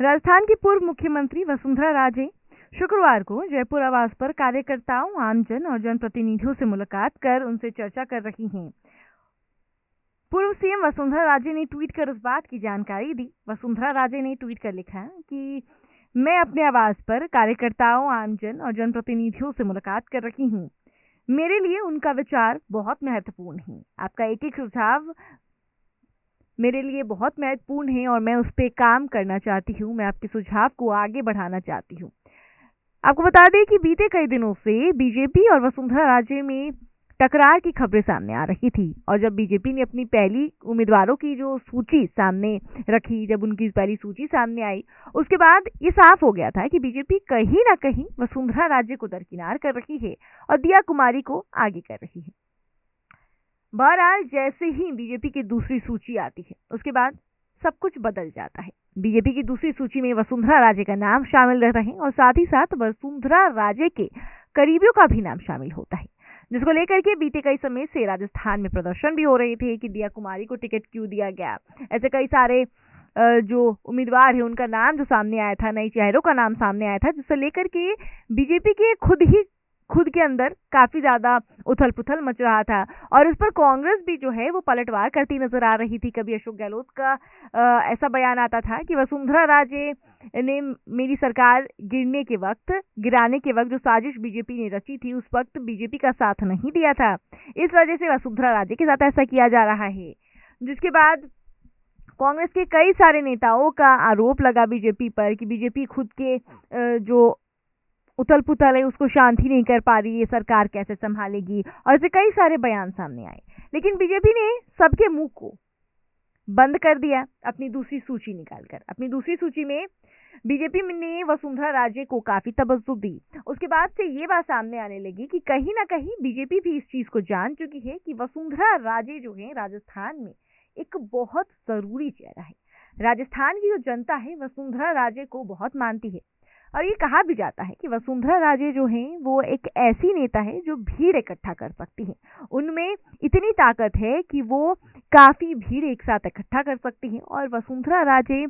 राजस्थान की पूर्व मुख्यमंत्री वसुंधरा राजे शुक्रवार को जयपुर आवास पर कार्यकर्ताओं, आमजन और जनप्रतिनिधियों से मुलाकात कर उनसे चर्चा कर रही हैं। पूर्व सीएम वसुंधरा राजे ने ट्वीट कर उस बात की जानकारी दी। वसुंधरा राजे ने ट्वीट कर लिखा कि मैं अपने आवास पर कार्यकर्ताओं, आमजन और जनप्रतिनिधियों से मुलाकात कर रही हूँ। मेरे लिए उनका विचार बहुत महत्वपूर्ण है। आपका एक एक सुझाव मेरे लिए बहुत महत्वपूर्ण है और मैं उस पर काम करना चाहती हूँ। मैं आपके सुझाव को आगे बढ़ाना चाहती हूँ। आपको बता दें कि बीते कई दिनों से बीजेपी और वसुंधरा राजे में टकरार की खबरें सामने आ रही थी और जब बीजेपी ने अपनी पहली उम्मीदवारों की जो सूची सामने रखी, जब उनकी पहली सूची सामने आई, उसके बाद ये साफ हो गया था कि बीजेपी कहीं ना कहीं वसुंधरा राजे को दरकिनार कर रही है और दिया कुमारी को आगे कर रही है। बहरहाल जैसे ही बीजेपी की दूसरी सूची आती है उसके बाद सब कुछ बदल जाता है। बीजेपी की दूसरी सूची में वसुंधरा राजे का नाम शामिल रहता है और साथ ही साथ वसुंधरा राजे के करीबियों का भी नाम शामिल होता है, जिसको लेकर के बीते कई समय से राजस्थान में प्रदर्शन भी हो रहे थे कि दिया कुमारी को टिकट क्यों दिया गया। ऐसे कई सारे जो उम्मीदवार है उनका नाम जो सामने आया था, नई चेहरों का नाम सामने आया था, जिससे लेकर के बीजेपी के खुद के अंदर काफी ज्यादा उथल पुथल मच रहा था और इस पर कांग्रेस भी जो है वो पलटवार करती नजर आ रही थी। कभी अशोक गहलोत का ऐसा बयान आता था कि वसुंधरा राजे ने मेरी सरकार गिराने के वक्त जो साजिश बीजेपी ने रची थी उस वक्त बीजेपी का साथ नहीं दिया था, इस वजह से वसुंधरा राजे के साथ ऐसा किया जा रहा है। जिसके बाद कांग्रेस के कई सारे नेताओं का आरोप लगा बीजेपी पर कि बीजेपी खुद के जो उथल पुथल है उसको शांति नहीं कर पा रही है, सरकार कैसे संभालेगी, और ऐसे कई सारे बयान सामने आए। लेकिन बीजेपी ने सबके मुंह को बंद कर दिया अपनी दूसरी सूची निकालकर। अपनी दूसरी सूची में बीजेपी ने वसुंधरा राजे को काफी तवज्जो दी। उसके बाद से ये बात सामने आने लगी कि कहीं ना कहीं बीजेपी भी इस चीज को जान चुकी है कि वसुंधरा राजे जो है राजस्थान में एक बहुत जरूरी चेहरा है। राजस्थान की जो जनता है वसुंधरा राजे को बहुत मानती है और ये कहा भी जाता है कि वसुंधरा राजे जो हैं वो एक ऐसी नेता है जो भीड़ इकट्ठा कर सकती है। उनमें इतनी ताकत है कि वो काफी भीड़ एक साथ इकट्ठा कर सकती है और वसुंधरा राजे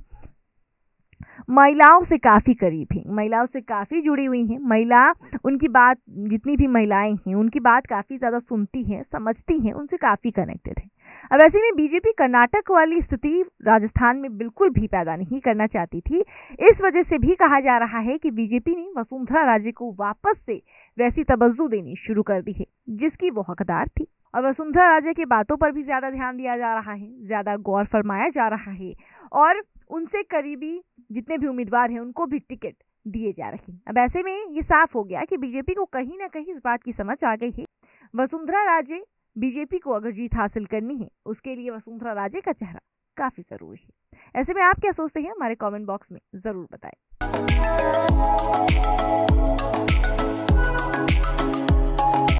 महिलाओं से काफी करीब है, महिलाओं से काफी जुड़ी हुई हैं। महिला उनकी बात, जितनी भी महिलाएं हैं उनकी बात काफी ज्यादा सुनती हैं, समझती हैं, उनसे काफी कनेक्टेड है। अब ऐसे में बीजेपी कर्नाटक वाली स्थिति राजस्थान में बिल्कुल भी पैदा नहीं करना चाहती थी। इस वजह से भी कहा जा रहा है कि बीजेपी ने वसुंधरा राजे को वापस से वैसी तवज्जो देनी शुरू कर दी है जिसकी वो हकदार थी। और वसुंधरा राजे की बातों पर भी ज्यादा ध्यान दिया जा रहा है, ज्यादा गौर फरमाया जा रहा है और उनसे करीबी जितने भी उम्मीदवार हैं उनको भी टिकट दिए जा रहे हैं। अब ऐसे में ये साफ हो गया कि बीजेपी को कहीं ना कहीं इस बात की समझ आ गई है वसुंधरा राजे बीजेपी को अगर जीत हासिल करनी है उसके लिए वसुंधरा राजे का चेहरा काफी जरूरी है। ऐसे में आप क्या सोचते हैं हमारे कमेंट बॉक्स में जरूर बताएं।